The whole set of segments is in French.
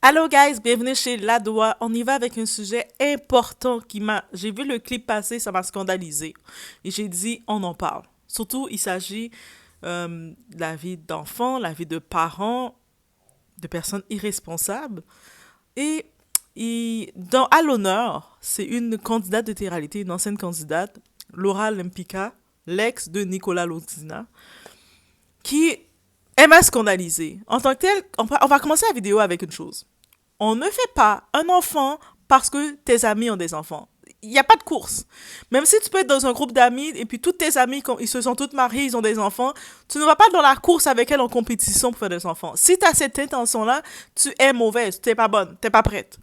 Hello guys, bienvenue chez La Doua. On y va avec un sujet important qui m'a... J'ai vu le clip passer, ça m'a scandalisé. Et j'ai dit, on en parle. Surtout, il s'agit de la vie d'enfants, la vie de parents, de personnes irresponsables. Et, à l'honneur, c'est une candidate de télé-réalité, une ancienne candidate, Laura Lempicka, l'ex de Nicolas Lozina, qui elle m'a scandalisé. En tant que tel, on va commencer la vidéo avec une chose. On ne fait pas un enfant parce que tes amis ont des enfants. Il n'y a pas de course. Même si tu peux être dans un groupe d'amis et puis tous tes amis, ils se sont tous mariés, ils ont des enfants, tu ne vas pas dans la course avec elles en compétition pour faire des enfants. Si tu as cette intention-là, tu es mauvaise, tu n'es pas bonne, tu n'es pas prête.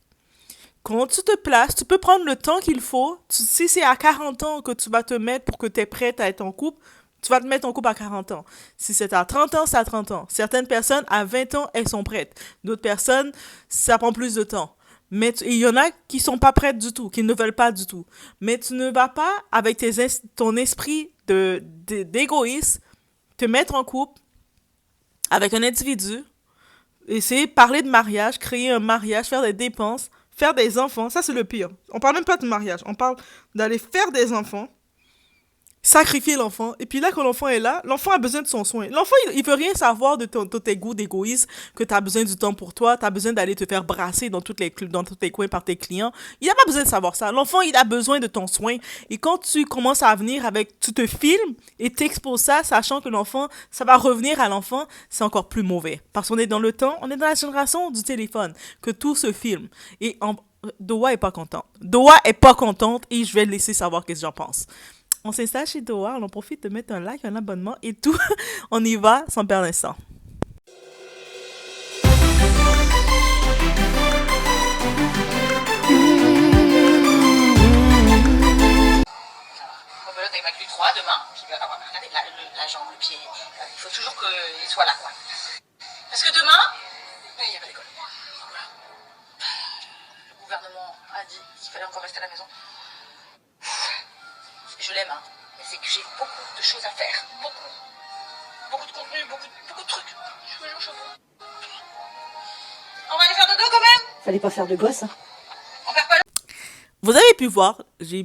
Quand tu te places, tu peux prendre le temps qu'il faut. Si c'est à 40 ans que tu vas te mettre pour que tu es prête à être en couple, tu vas te mettre en couple à 40 ans. Si c'est à 30 ans, c'est à 30 ans. Certaines personnes, à 20 ans, elles sont prêtes. D'autres personnes, ça prend plus de temps. Mais il y en a qui sont pas prêtes du tout, qui ne veulent pas du tout. Mais tu ne vas pas, avec ton esprit d'égoïste, te mettre en couple avec un individu, essayer de parler de mariage, créer un mariage, faire des dépenses, faire des enfants. Ça, c'est le pire. On parle même pas de mariage. On parle d'aller faire des enfants, sacrifier l'enfant. Et puis là, quand l'enfant est là, l'enfant a besoin de son soin. L'enfant, il veut rien savoir de tes goûts d'égoïsme, que tu as besoin du temps pour toi, tu as besoin d'aller te faire brasser dans tous les coins par tes clients. Il n'a pas besoin de savoir ça. L'enfant, il a besoin de ton soin. Et quand tu commences à venir avec, tu te filmes et t'exposes ça, sachant que l'enfant, ça va revenir à l'enfant, c'est encore plus mauvais. Parce qu'on est dans le temps, on est dans la génération du téléphone, que tout se filme. Et Doha est pas contente. Doha est pas contente et je vais laisser savoir qu'est-ce que j'en pense. On s'installe chez Doha, on en profite de mettre un like, un abonnement et tout. On y va sans perdre un sang. Bon, ben là, t'as évacué 3 demain. Puis, regardez, la jambe, le pied. Il faut toujours qu'il soit là, quoi. Parce que demain, il n'y a pas d'école. Voilà. Le gouvernement a dit qu'il fallait encore rester à la maison. Je l'aime, hein. Mais c'est que j'ai beaucoup de choses à faire. Beaucoup. Beaucoup de contenu, beaucoup de trucs. Je suis au chapeau. On va aller faire dodo quand même. Fallait pas faire de gosse, hein. On perd pas le... Vous avez pu voir, j'ai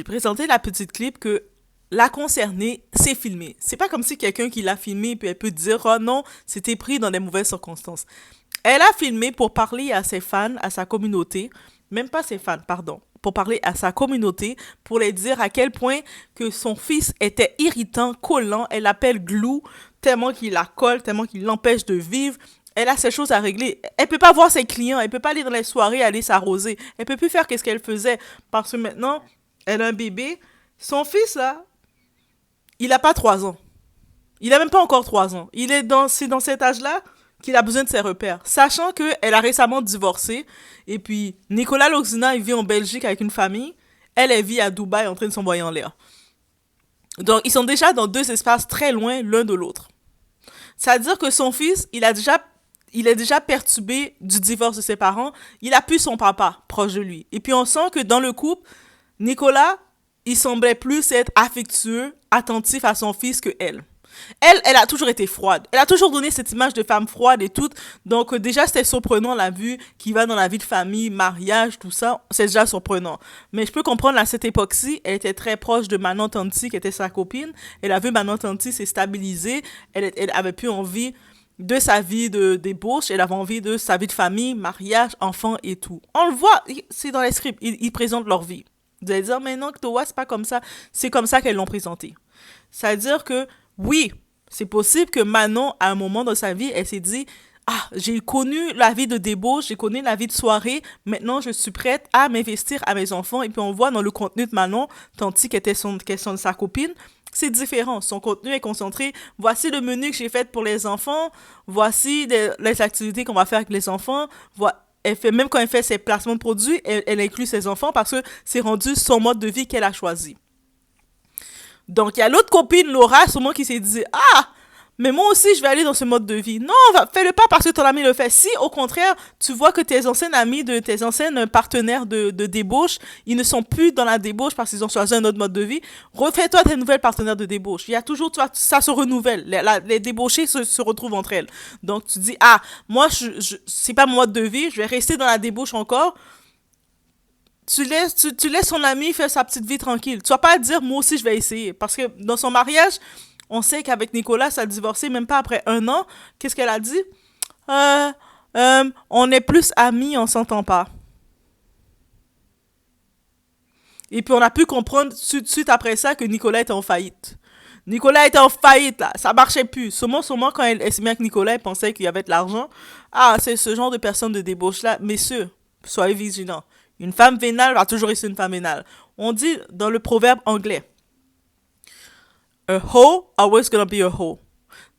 présenté la petite clip que la concernée s'est filmée. C'est pas comme si quelqu'un qui l'a filmé puis elle peut dire oh non, c'était pris dans des mauvaises circonstances. Elle a filmé pour parler à ses fans, à sa communauté, même pas ses fans, pardon, pour parler à sa communauté, pour les dire à quel point que son fils était irritant, collant, elle l'appelle glue, tellement qu'il la colle, tellement qu'il l'empêche de vivre. Elle a ses choses à régler. Elle peut pas voir ses clients, elle peut pas aller dans les soirées, aller s'arroser. Elle peut plus faire qu'est-ce qu'elle faisait parce que maintenant, elle a un bébé. Son fils là, il a pas 3 ans. Il a même pas encore 3 ans. C'est dans cet âge-là qu'il a besoin de ses repères. Sachant qu'elle a récemment divorcé. Et puis, Nicolas Lozina, il vit en Belgique avec une famille. Elle vit à Dubaï en train de s'envoyer en l'air. Donc, ils sont déjà dans 2 espaces très loin l'un de l'autre. C'est-à-dire que son fils, il est déjà perturbé du divorce de ses parents. Il a plus son papa proche de lui. Et puis, on sent que dans le couple, Nicolas, il semblait plus être affectueux, attentif à son fils que elle. Elle a toujours été froide. Elle a toujours donné cette image de femme froide et tout. Donc, déjà, c'était surprenant la vue qui va dans la vie de famille, mariage, tout ça. C'est déjà surprenant. Mais je peux comprendre à cette époque-ci, elle était très proche de Manon Tanti, qui était sa copine. Elle a vu Manon Tanti s'est stabilisée. Elle avait plus envie de sa vie de débauche. Elle avait envie de sa vie de famille, mariage, enfants et tout. On le voit, c'est dans les scripts. Ils présentent leur vie. Vous allez dire, mais non, Toa, c'est pas comme ça. C'est comme ça qu'elles l'ont présenté. C'est-à-dire que oui, c'est possible que Manon, à un moment dans sa vie, elle s'est dit « Ah, j'ai connu la vie de débauche, j'ai connu la vie de soirée, maintenant je suis prête à m'investir à mes enfants. » Et puis on voit dans le contenu de Manon, tandis qu'elle était sa copine, c'est différent. Son contenu est concentré. Voici le menu que j'ai fait pour les enfants. Voici les activités qu'on va faire avec les enfants. Même quand elle fait ses placements de produits, elle inclut ses enfants parce que c'est rendu son mode de vie qu'elle a choisi. Donc, il y a l'autre copine, Laura, sûrement qui s'est dit « Ah, Mais moi aussi, je vais aller dans ce mode de vie. Non, fais-le pas parce que ton ami le fait. Si, au contraire, tu vois que tes anciens amis, tes anciens partenaires de débauche, ils ne sont plus dans la débauche parce qu'ils ont choisi un autre mode de vie, refais-toi tes nouvelles partenaires de débauche. Il y a toujours, ça se renouvelle. Les débauchés se retrouvent entre elles. Donc, tu dis, ah, moi, c'est pas mon mode de vie, je vais rester dans la débauche encore. Tu laisses son ami faire sa petite vie tranquille. Tu vas pas dire, moi aussi, je vais essayer. Parce que dans son mariage, on sait qu'avec Nicolas, ça a divorcé même pas après 1 an. Qu'est-ce qu'elle a dit? Euh, on est plus amis, on s'entend pas. Et puis on a pu comprendre suite après ça que Nicolas était en faillite. Nicolas était en faillite là, ça marchait plus. Seulement quand elle s'est mise avec Nicolas, elle pensait qu'il y avait de l'argent. Ah, c'est ce genre de personne de débauche là. Messieurs, soyez vigilants. Une femme vénale va toujours rester une femme vénale. On dit dans le proverbe anglais, a hoe always gonna be a hoe.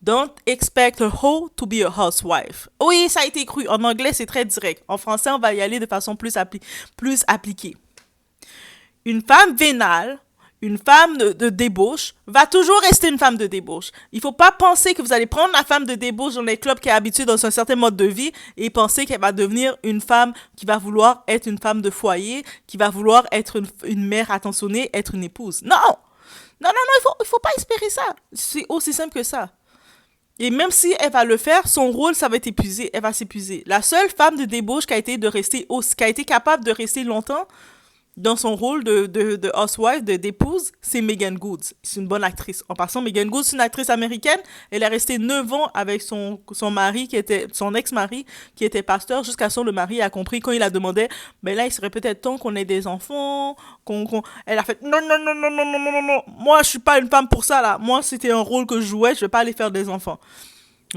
Don't expect a hoe to be a housewife. Oui, ça a été cru. En anglais, c'est très direct. En français, on va y aller de façon plus appliquée. Une femme vénale, une femme de débauche, va toujours rester une femme de débauche. Il ne faut pas penser que vous allez prendre la femme de débauche dans les clubs qui est habituée dans un certain mode de vie et penser qu'elle va devenir une femme qui va vouloir être une femme de foyer, qui va vouloir être une mère attentionnée, être une épouse. Non! Non, non, non, il faut pas espérer ça. C'est aussi simple que ça. Et même si elle va le faire, son rôle, ça va être épuisé. Elle va s'épuiser. La seule femme de débauche qui a été capable de rester longtemps dans son rôle de housewife, d'épouse, c'est Megan Good. C'est une bonne actrice. En passant, Megan Good, c'est une actrice américaine. Elle est restée 9 ans avec son mari, son ex-mari, qui était pasteur, jusqu'à ce que le mari a compris quand il a demandé, mais là, il serait peut-être temps qu'on ait des enfants, Elle a fait, non, non, non, non, non, non, non, non, non. Moi, je suis pas une femme pour ça, là. Moi, c'était un rôle que je jouais, je vais pas aller faire des enfants.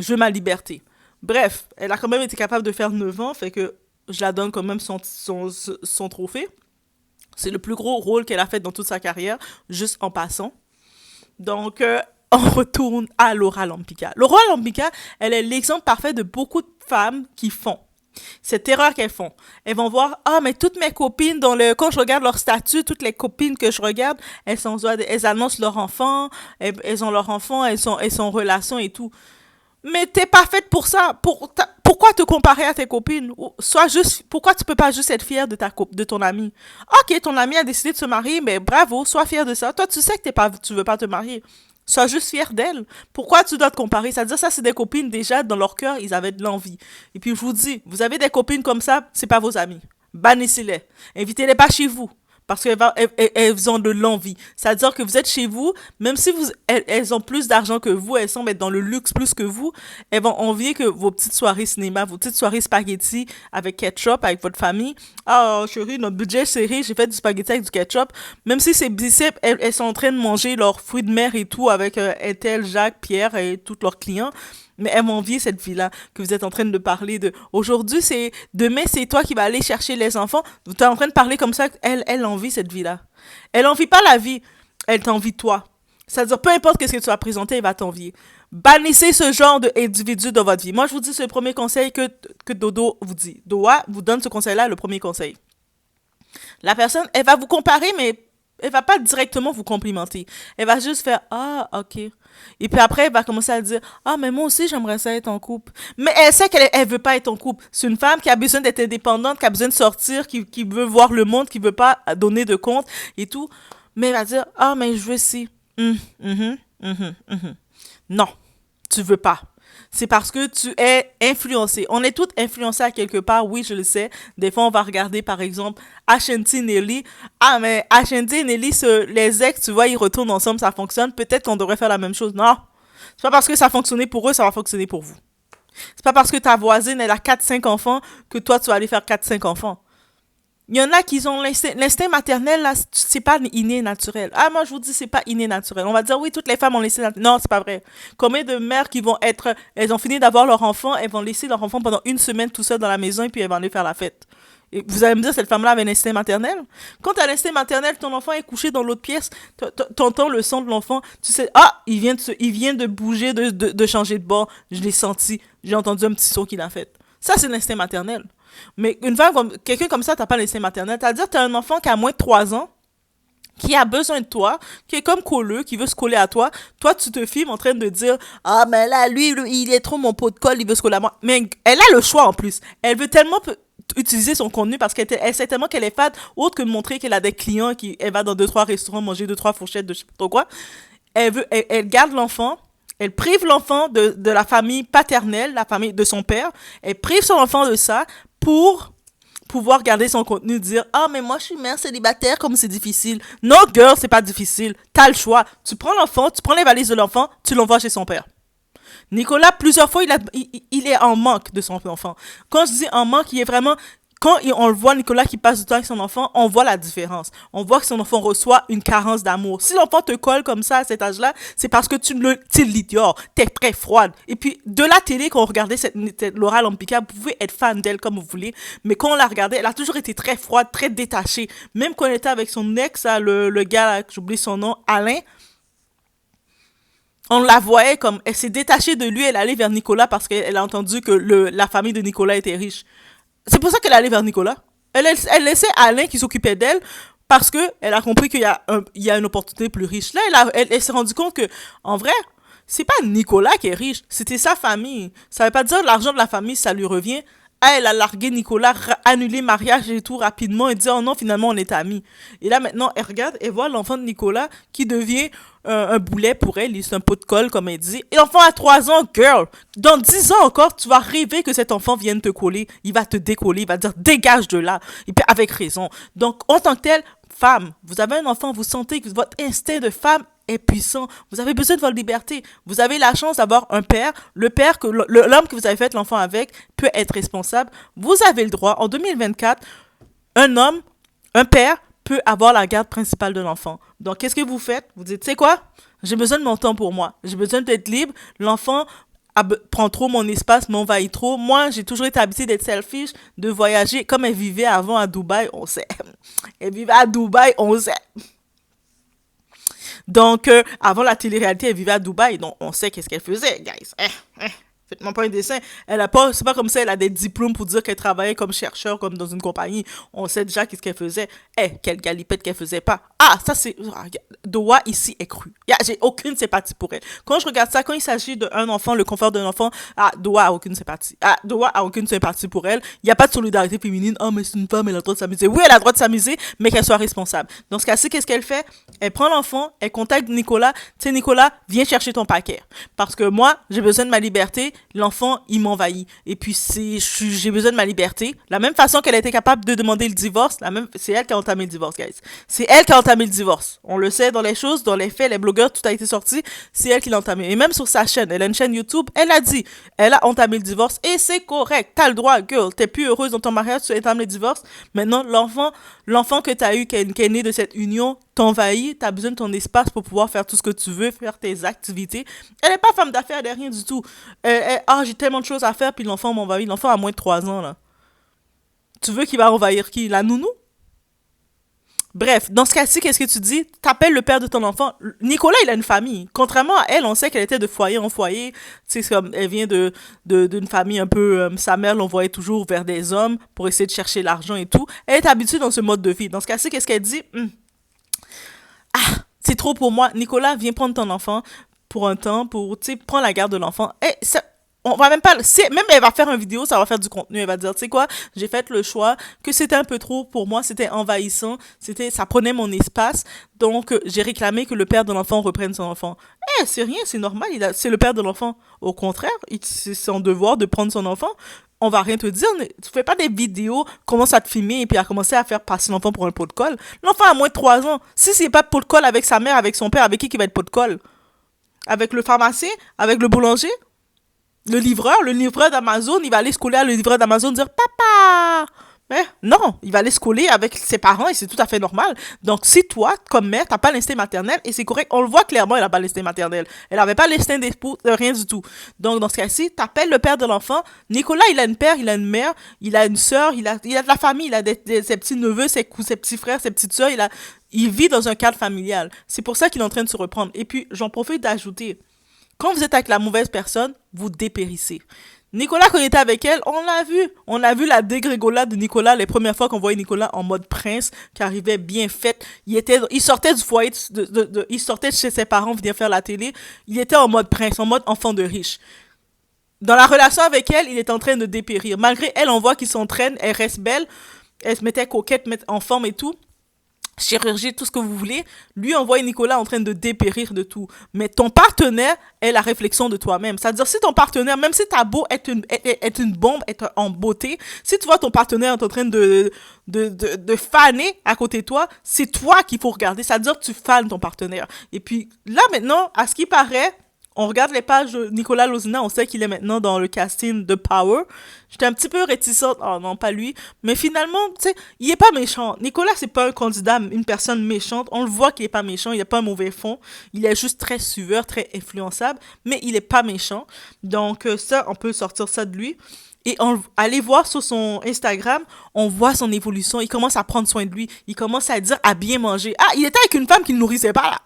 Je veux ma liberté. Bref, elle a quand même été capable de faire 9 ans, fait que je la donne quand même son trophée. C'est le plus gros rôle qu'elle a fait dans toute sa carrière, juste en passant. Donc, on retourne à Laura Lampica. Laura Lampica, elle est l'exemple parfait de beaucoup de femmes qui font. Cette erreur qu'elles font. Elles vont voir, ah, mais toutes mes copines, quand je regarde leur statut, toutes les copines que je regarde, elles annoncent leur enfant, elles ont leur enfant, elles sont en relation et tout. Mais t'es pas faite pour ça. Pourquoi te comparer à tes copines? Pourquoi tu peux pas juste être fière de ton ami? Ok, ton ami a décidé de se marier, mais bravo, sois fière de ça. Toi, tu sais que tu veux pas te marier. Sois juste fière d'elle. Pourquoi tu dois te comparer? C'est-à-dire, ça, c'est des copines, déjà, dans leur cœur, ils avaient de l'envie. Et puis, je vous dis, vous avez des copines comme ça, c'est pas vos amis. Bannissez-les. Invitez-les pas chez vous. Parce qu'elles ont de l'envie. C'est-à-dire que vous êtes chez vous, même si elles ont plus d'argent que vous, elles semblent être dans le luxe plus que vous, elles vont envier que vos petites soirées cinéma, vos petites soirées spaghetti avec ketchup, avec votre famille. Ah, chérie, notre budget est serré, j'ai fait du spaghetti avec du ketchup. Même si c'est biceps, elles sont en train de manger leurs fruits de mer et tout avec Ethel, Jacques, Pierre et tous leurs clients. Mais elles m'envient cette vie-là que vous êtes en train de parler de. Aujourd'hui, demain, c'est toi qui vas aller chercher les enfants. Vous êtes en train de parler comme ça. Elle envie cette vie-là. Elle envie pas la vie. Elle t'envie toi. C'est-à-dire, peu importe ce que tu vas présenter, elle va t'envier. Bannissez ce genre d'individu dans votre vie. Moi, je vous dis, c'est le premier conseil que Dodo vous dit. Doa vous donne ce conseil-là, le premier conseil. La personne, elle va vous comparer, mais elle va pas directement vous complimenter. Elle va juste faire, ah, ok. Et puis après, elle va commencer à dire, ah, mais moi aussi, j'aimerais ça être en couple. Mais elle sait qu'elle veut pas être en couple. C'est une femme qui a besoin d'être indépendante, qui a besoin de sortir, qui veut voir le monde, qui veut pas donner de compte et tout. Mais elle va dire, ah, mais je veux si. Non, tu veux pas. C'est parce que tu es influencé. On est toutes influencées à quelque part, oui, je le sais. Des fois, on va regarder, par exemple, Ashanti et Nelly. Ah, mais Ashanti et Nelly, les ex, tu vois, ils retournent ensemble, ça fonctionne. Peut-être qu'on devrait faire la même chose. Non, c'est pas parce que ça a fonctionné pour eux, ça va fonctionner pour vous. C'est pas parce que ta voisine, elle a 4-5 enfants que toi, tu vas aller faire 4-5 enfants. Il y en a qui ont l'instinct maternel, là, c'est pas inné naturel. Ah, moi, je vous dis, c'est pas inné naturel. On va dire, oui, toutes les femmes ont l'instinct naturel. Non, c'est pas vrai. Combien de mères qui vont elles ont fini d'avoir leur enfant, elles vont laisser leur enfant pendant 1 semaine tout seul dans la maison et puis elles vont aller faire la fête. Et vous allez me dire, cette femme-là avait l'instinct maternel? Quand tu as l'instinct maternel, ton enfant est couché dans l'autre pièce, t'entends le son de l'enfant, tu sais, ah, il vient de bouger, de changer de bord, je l'ai senti, j'ai entendu un petit son qu'il a fait. Ça, c'est l'instinct maternel. Mais quelqu'un comme ça, t'as pas l'instinct maternel. C'est-à-dire, t'as un enfant qui a moins de 3 ans, qui a besoin de toi, qui est comme colleux, qui veut se coller à toi. Toi, tu te filmes en train de dire, ah, mais là, lui, il est trop mon pot de colle, il veut se coller à moi. Mais elle a le choix en plus. Elle veut tellement utiliser son contenu parce qu'elle sait tellement qu'elle est fan, autre que de montrer qu'elle a des clients, elle va dans deux, trois restaurants manger deux, trois fourchettes de je sais pas trop quoi. Elle garde l'enfant. Elle prive l'enfant de la famille paternelle, la famille de son père. Elle prive son enfant de ça pour pouvoir garder son contenu, dire ah mais moi je suis mère célibataire comme c'est difficile. Non girl, c'est pas difficile. T'as le choix. Tu prends l'enfant, tu prends les valises de l'enfant, tu l'envoies chez son père. Nicolas, plusieurs fois, il est en manque de son enfant. Quand je dis en manque, il est vraiment... Quand on le voit, Nicolas, qui passe du temps avec son enfant, on voit la différence. On voit que son enfant reçoit une carence d'amour. Si l'enfant te colle comme ça à cet âge-là, c'est parce que tu l'ignores. T'es très froide. Et puis, de la télé, quand on regardait cette Laura Lampika, vous pouvez être fan d'elle comme vous voulez, mais quand on la regardait, elle a toujours été très froide, très détachée. Même quand elle était avec son ex, le gars, là, j'oublie son nom, Alain, on la voyait comme elle s'est détachée de lui, elle allait vers Nicolas parce qu'elle a entendu que la famille de Nicolas était riche. C'est pour ça qu'elle allait vers Nicolas. Elle laissait Alain qui s'occupait d'elle parce que elle a compris il y a une opportunité plus riche. Là, elle s'est rendue compte que, en vrai, c'est pas Nicolas qui est riche, c'était sa famille. Ça veut pas dire l'argent de la famille, ça lui revient. Ah, elle a largué Nicolas, annulé mariage et tout rapidement et dit oh non, finalement on est amis. Et là maintenant, elle regarde et voit l'enfant de Nicolas qui devient un boulet pour elle, c'est un pot de colle comme elle dit. Et l'enfant a 3 ans, girl. Dans 10 ans encore, tu vas rêver que cet enfant vienne te coller. Il va te décoller, il va dire dégage de là. Et puis avec raison. Donc en tant que telle, femme, vous avez un enfant, vous sentez que votre instinct de femme est puissant. Vous avez besoin de votre liberté. Vous avez la chance d'avoir un père. Le père, l'homme que vous avez fait l'enfant avec, peut être responsable. Vous avez le droit, en 2024, un homme, un père, peut avoir la garde principale de l'enfant. Donc, qu'est-ce que vous faites? Vous dites, tu sais quoi? J'ai besoin de mon temps pour moi. J'ai besoin d'être libre. L'enfant prend trop mon espace, m'envahit trop. Moi, j'ai toujours été habituée d'être selfish, de voyager comme elle vivait avant à Dubaï, on sait. Elle vivait à Dubaï, on sait. Donc, avant la télé-réalité, elle vivait à Dubaï, donc on sait qu'est-ce qu'elle faisait, guys. Faites-moi pas un dessin. C'est pas comme ça, elle a des diplômes pour dire qu'elle travaillait comme chercheur, comme dans une compagnie. On sait déjà qu'est-ce qu'elle faisait. Quelle galipette qu'elle faisait pas. Ah, ça c'est... Doha ici est cru. J'ai aucune sympathie pour elle. Quand je regarde ça, quand il s'agit d'un enfant, le confort d'un enfant, Doha a aucune sympathie. Doha a aucune sympathie pour elle. Il n'y a pas de solidarité féminine. Oh, mais c'est une femme, elle a le droit de s'amuser. Oui, elle a le droit de s'amuser, mais qu'elle soit responsable. Dans ce cas-ci, qu'est-ce qu'elle fait? Elle prend l'enfant, elle contacte Nicolas. Tu sais, Nicolas, viens chercher ton paquet. Parce que moi, j'ai besoin de ma liberté. L'enfant, il m'envahit. Et puis, j'ai besoin de ma liberté. La même façon qu'elle a été capable de demander le divorce, c'est elle qui a entamé le divorce, guys. C'est elle qui a entamé le divorce. On le sait dans les choses, dans les faits, les blogueurs, tout a été sorti. C'est elle qui l'a entamé. Et même sur sa chaîne, elle a une chaîne YouTube, elle a dit, elle a entamé le divorce et c'est correct. T'as le droit, girl. T'es plus heureuse dans ton mariage, tu entames le divorce. Maintenant, l'enfant que t'as eu, qui est né de cette union, t'envahit, t'as besoin de ton espace pour pouvoir faire tout ce que tu veux, faire tes activités. Elle n'est pas femme d'affaires, elle n'est rien du tout. J'ai tellement de choses à faire, puis l'enfant m'envahit. L'enfant a moins de 3 ans, là. Tu veux qu'il va envahir qui? La nounou? Bref, dans ce cas-ci, qu'est-ce que tu dis? T'appelles le père de ton enfant. Nicolas, il a une famille. Contrairement à elle, on sait qu'elle était de foyer en foyer. Tu sais, comme elle vient d'une famille un peu... sa mère l'envoyait toujours vers des hommes pour essayer de chercher l'argent et tout. Elle est habituée dans ce mode de vie. Dans ce cas-ci, qu'est-ce qu'elle dit? C'est trop pour moi. Nicolas, viens prendre ton enfant pour un temps, tu sais, prends la garde de l'enfant. On va même pas, même elle va faire une vidéo, ça va faire du contenu, elle va dire, tu sais quoi, j'ai fait le choix que c'était un peu trop pour moi, c'était envahissant, ça prenait mon espace, donc j'ai réclamé que le père de l'enfant reprenne son enfant. C'est rien, c'est normal, c'est le père de l'enfant. Au contraire, c'est son devoir de prendre son enfant. On va rien te dire, tu fais pas des vidéos, commence à te filmer et puis à commencer à faire passer l'enfant pour un pot de colle. L'enfant a moins de 3 ans. Si c'est pas pot de colle avec sa mère, avec son père, avec qui va être pot de colle? Avec le pharmacien? Avec le boulanger? Le livreur d'Amazon, il va aller se coller à le livreur d'Amazon dire papa. Non, il va aller se coller avec ses parents et c'est tout à fait normal. Donc, si toi, comme mère, t'as pas l'instinct maternel, et c'est correct, on le voit clairement, elle a pas l'instinct maternel. Elle avait pas l'instinct d'époux, rien du tout. Donc, dans ce cas-ci, t'appelles le père de l'enfant. Nicolas, il a une père, il a une mère, il a une sœur, il a de la famille, il a ses petits neveux, ses petits frères, ses petites sœurs, il vit dans un cadre familial. C'est pour ça qu'il est en train de se reprendre. Et puis, j'en profite d'ajouter, quand vous êtes avec la mauvaise personne, vous dépérissez. Nicolas, quand il était avec elle, on l'a vu. On a vu la dégringolade de Nicolas les premières fois qu'on voyait Nicolas en mode prince, qui arrivait bien fait. Il sortait du foyer, il sortait de chez ses parents, venir faire la télé. Il était en mode prince, en mode enfant de riche. Dans la relation avec elle, il est en train de dépérir. Malgré elle, on voit qu'il s'entraîne, elle reste belle, elle se mettait coquette, en forme et tout, chirurgie, tout ce que vous voulez. Lui, on voit Nicolas en train de dépérir de tout. Mais ton partenaire est la réflexion de toi-même. C'est-à-dire, si ton partenaire, même si t'as beau être une bombe, être en beauté, si tu vois ton partenaire en train de faner à côté de toi, c'est toi qu'il faut regarder. C'est-à-dire que tu fanes ton partenaire. Et puis, là, maintenant, à ce qui paraît, on regarde les pages de Nicolas Lozina, on sait qu'il est maintenant dans le casting de Power. J'étais un petit peu réticente, oh non, pas lui. Mais finalement, tu sais, il est pas méchant. Nicolas, c'est pas un candidat, une personne méchante. On le voit qu'il est pas méchant, il a pas un mauvais fond. Il est juste très suiveur, très influençable, mais il est pas méchant. Donc ça, on peut sortir ça de lui. Et allez voir sur son Instagram, on voit son évolution. Il commence à prendre soin de lui. Il commence à dire à bien manger. Ah, il était avec une femme qui ne nourrissait pas, là.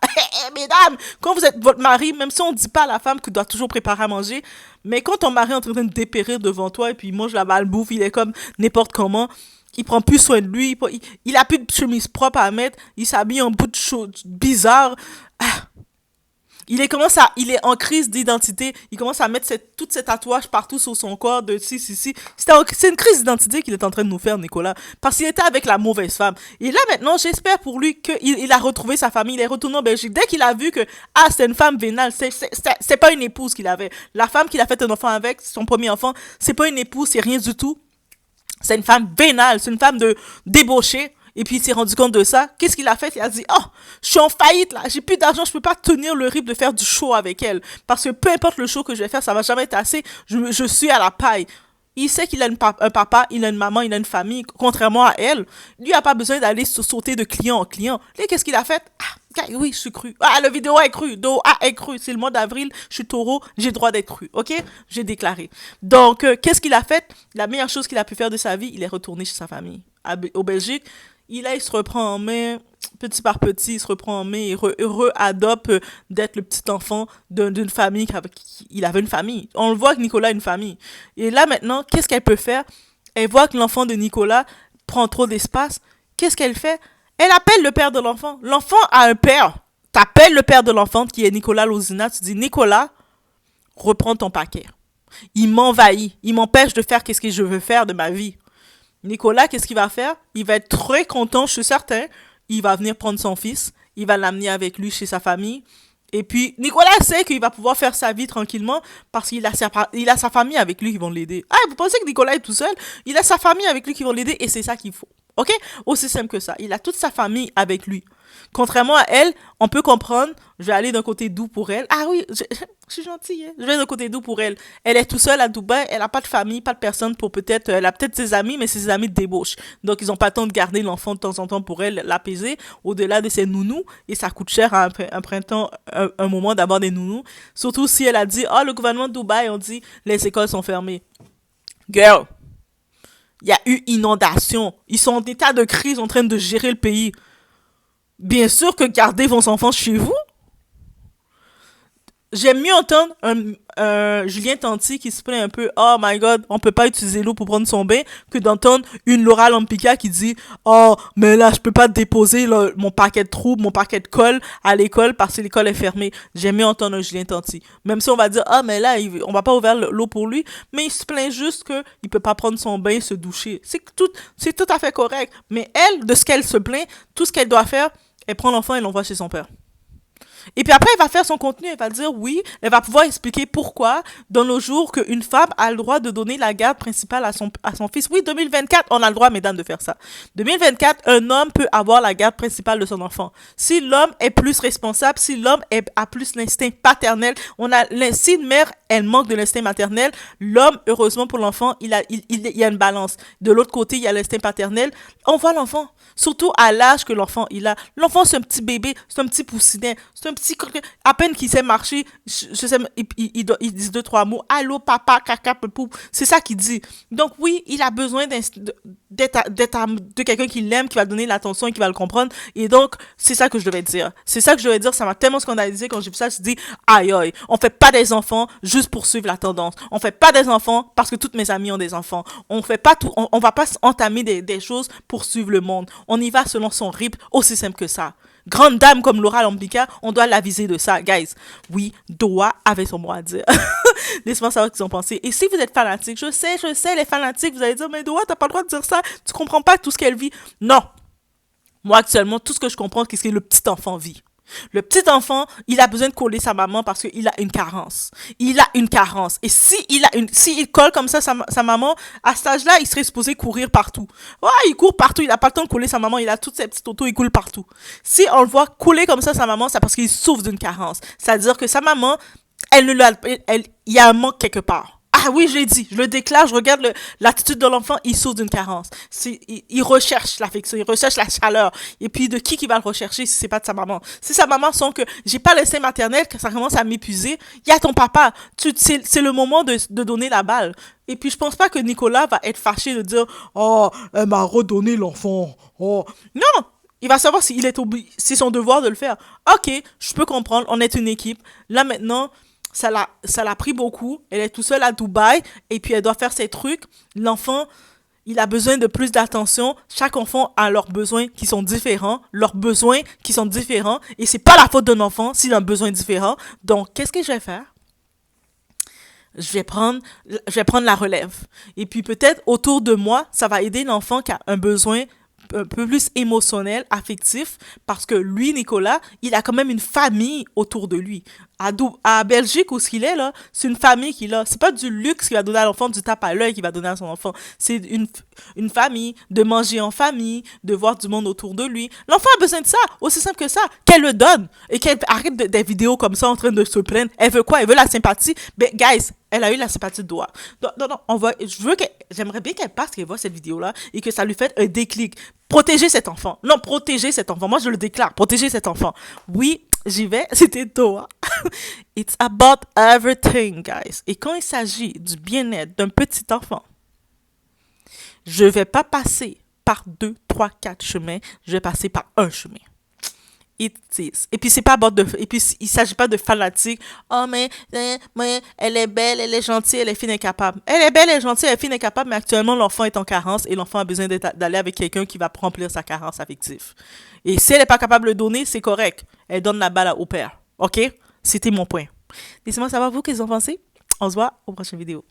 Mesdames, quand vous êtes votre mari, même si on ne dit pas à la femme que doit toujours préparer à manger, mais quand ton mari est en train de dépérir devant toi et puis il mange la malbouffe, il est comme n'importe comment, il prend plus soin de lui, il a plus de chemise propre à mettre, il s'habille en bout de choses bizarre. Ah, il est en crise d'identité. Il commence à mettre toutes ces tatouages partout sur son corps de si. C'est une crise d'identité qu'il est en train de nous faire, Nicolas. Parce qu'il était avec la mauvaise femme. Et là, maintenant, j'espère pour lui qu'il a retrouvé sa famille. Il est retourné en Belgique. Dès qu'il a vu que, c'est une femme vénale. C'est pas une épouse qu'il avait. La femme qu'il a fait un enfant avec, son premier enfant, c'est pas une épouse, c'est rien du tout. C'est une femme vénale. C'est une femme de débauchée. Et puis il s'est rendu compte de ça. Qu'est-ce qu'il a fait? Il a dit, oh, je suis en faillite là, j'ai plus d'argent, je peux pas tenir le rythme de faire du show avec elle. Parce que peu importe le show que je vais faire, ça va jamais être assez. Je suis à la paille. Il sait qu'il a un papa, il a une maman, il a une famille, contrairement à elle. Lui, il n'a pas besoin d'aller se sauter de client en client. Lui, qu'est-ce qu'il a fait? Ah, oui, je suis cru. Ah, la vidéo est crue. Est crue. C'est le mois d'avril, je suis taureau, j'ai le droit d'être cru. Ok? J'ai déclaré. Donc, qu'est-ce qu'il a fait? La meilleure chose qu'il a pu faire de sa vie, il est retourné chez sa famille. Au Belgique. Il se reprend en main, petit par petit, il se reprend en main et adopte d'être le petit enfant d'une famille. Il avait une famille. On le voit que Nicolas a une famille. Et là, maintenant, qu'est-ce qu'elle peut faire? Elle voit que l'enfant de Nicolas prend trop d'espace. Qu'est-ce qu'elle fait? Elle appelle le père de l'enfant. L'enfant a un père. T'appelles le père de l'enfant, qui est Nicolas Lozina. Tu dis, Nicolas, reprends ton paquet. Il m'envahit. Il m'empêche de faire ce que je veux faire de ma vie. Nicolas, qu'est-ce qu'il va faire? Il va être très content, je suis certain. Il va venir prendre son fils. Il va l'amener avec lui chez sa famille. Et puis, Nicolas sait qu'il va pouvoir faire sa vie tranquillement parce qu'il a sa famille avec lui qui vont l'aider. Ah, vous pensez que Nicolas est tout seul? Il a sa famille avec lui qui vont l'aider et c'est ça qu'il faut. Ok? Aussi simple que ça. Il a toute sa famille avec lui. Contrairement à elle, on peut comprendre, je vais aller d'un côté doux pour elle. Ah oui, je suis gentille, hein? Je vais d'un côté doux pour elle. Elle est tout seule à Dubaï, elle n'a pas de famille, pas de personne pour elle a peut-être ses amis, mais ses amis de débauche. Donc, ils n'ont pas le temps de garder l'enfant de temps en temps pour elle, l'apaiser, au-delà de ses nounous, et ça coûte cher à un printemps, un moment d'avoir des nounous. Surtout si elle a dit, le gouvernement de Dubaï, on dit, les écoles sont fermées. Girl, il y a eu inondation. Ils sont en état de crise en train de gérer le pays. Bien sûr que garder vos enfants chez vous. J'aime mieux entendre un Julien Tanti qui se plaint un peu, oh my god, on peut pas utiliser l'eau pour prendre son bain, que d'entendre une Laura Lampica qui dit, oh, mais là, je peux pas déposer mon paquet de troubles, mon paquet de colle à l'école parce que l'école est fermée. J'aime mieux entendre un Julien Tanti. Même si on va dire, mais là, on va pas ouvrir l'eau pour lui, mais il se plaint juste que il peut pas prendre son bain et se doucher. C'est tout à fait correct. Mais elle, de ce qu'elle se plaint, tout ce qu'elle doit faire, elle prend l'enfant et l'envoie chez son père. Et puis après, elle va faire son contenu, elle va dire oui, elle va pouvoir expliquer pourquoi, dans nos jours, qu'une femme a le droit de donner la garde principale à son fils. Oui, 2024, on a le droit, mesdames, de faire ça. 2024, un homme peut avoir la garde principale de son enfant. Si l'homme est plus responsable, si l'homme a plus l'instinct paternel, si une mère, elle manque de l'instinct maternel, l'homme, heureusement pour l'enfant, il y a une balance. De l'autre côté, il y a l'instinct paternel. On voit l'enfant. Surtout à l'âge que l'enfant il a. L'enfant, c'est un petit bébé, c'est un petit poussinet, c'est un petit... À peine qu'il sait marcher, je sais, il dit 2-3 mots. Allô, papa, caca, poupou. C'est ça qu'il dit. Donc oui, il a besoin de quelqu'un qui l'aime, qui va donner l'attention et qui va le comprendre. Et donc, c'est ça que je devais dire. C'est ça que je devais dire. Ça m'a tellement scandalisé quand j'ai vu ça. Je me suis dit, aïe, aïe, on fait pas des enfants juste pour suivre la tendance. On fait pas des enfants parce que toutes mes amies ont des enfants. On fait pas tout, on va pas entamer des choses pour suivre le monde. On y va selon son rythme, aussi simple que ça. Grande dame comme Laura Lambika, on doit l'aviser de ça, guys. Oui, Doa avait son mot à dire. Laissez-moi savoir ce qu'ils ont pensé. Et si vous êtes fanatique, je sais, les fanatiques, vous allez dire, mais Doa, t'as pas le droit de dire ça, tu comprends pas tout ce qu'elle vit. Non. Moi, actuellement, tout ce que je comprends, c'est ce que le petit enfant vit. Le petit enfant, il a besoin de coller sa maman parce qu'il a une carence. Il a une carence. Et si il colle comme ça sa maman, à cet âge-là, il serait supposé courir partout. Ouais, il court partout, il a pas le temps de coller sa maman, il a toutes ses petites autos, il coule partout. Si on le voit couler comme ça sa maman, c'est parce qu'il souffre d'une carence. C'est-à-dire que sa maman, il y a un manque quelque part. Ah oui, je l'ai dit, je le déclare, je regarde l'attitude de l'enfant, il souffre d'une carence. Il recherche l'affection, il recherche la chaleur. Et puis de qui va le rechercher si c'est pas de sa maman? Si sa maman sent que j'ai pas le sein maternel, que ça commence à m'épuiser, il y a ton papa. C'est le moment de donner la balle. Et puis je pense pas que Nicolas va être fâché de dire oh, elle m'a redonné l'enfant. Oh. Non! Il va savoir s'il est c'est son devoir de le faire. Ok, je peux comprendre, on est une équipe. Là maintenant, ça l'a pris beaucoup. Elle est tout seule à Dubaï et puis elle doit faire ses trucs. L'enfant, il a besoin de plus d'attention. Chaque enfant a leurs besoins qui sont différents. Leurs besoins qui sont différents. Et c'est pas la faute d'un enfant s'il a un besoin différent. Donc, qu'est-ce que je vais faire? Je vais prendre la relève. Et puis peut-être autour de moi, ça va aider l'enfant qui a un besoin un peu plus émotionnel, affectif, parce que lui, Nicolas, il a quand même une famille autour de lui. À Belgique, où ce qu'il est, là, c'est une famille qu'il a. C'est pas du luxe qu'il va donner à l'enfant, du tape à l'œil qu'il va donner à son enfant. C'est une famille, de manger en famille, de voir du monde autour de lui. L'enfant a besoin de ça, aussi simple que ça. Qu'elle le donne. Et qu'elle arrête des vidéos comme ça en train de se plaindre. Elle veut quoi? Elle veut la sympathie. Mais, guys, elle a eu la sympathie de Doha. Non, j'aimerais bien qu'elle passe, qu'elle voit cette vidéo-là et que ça lui fasse un déclic. Protéger cet enfant. Non, protéger cet enfant. Moi, je le déclare. Protéger cet enfant. Oui, j'y vais. C'était Doha. It's about everything, guys. Et quand il s'agit du bien-être d'un petit enfant, je vais pas passer par 2, 3, 4 chemins. Je vais passer par un chemin. It is. Et puis c'est pas et puis il s'agit pas de fanatique. Oh mais elle est belle, elle est gentille, elle est fine et capable. Elle est belle, elle est gentille, elle est fine et capable, mais actuellement l'enfant est en carence et l'enfant a besoin d'aller avec quelqu'un qui va remplir sa carence affective. Et si elle est pas capable de le donner, c'est correct. Elle donne la balle au père. OK? C'était mon point. Laissez-moi savoir vous qu'est-ce que vous en pensez. On se voit aux prochaines vidéos.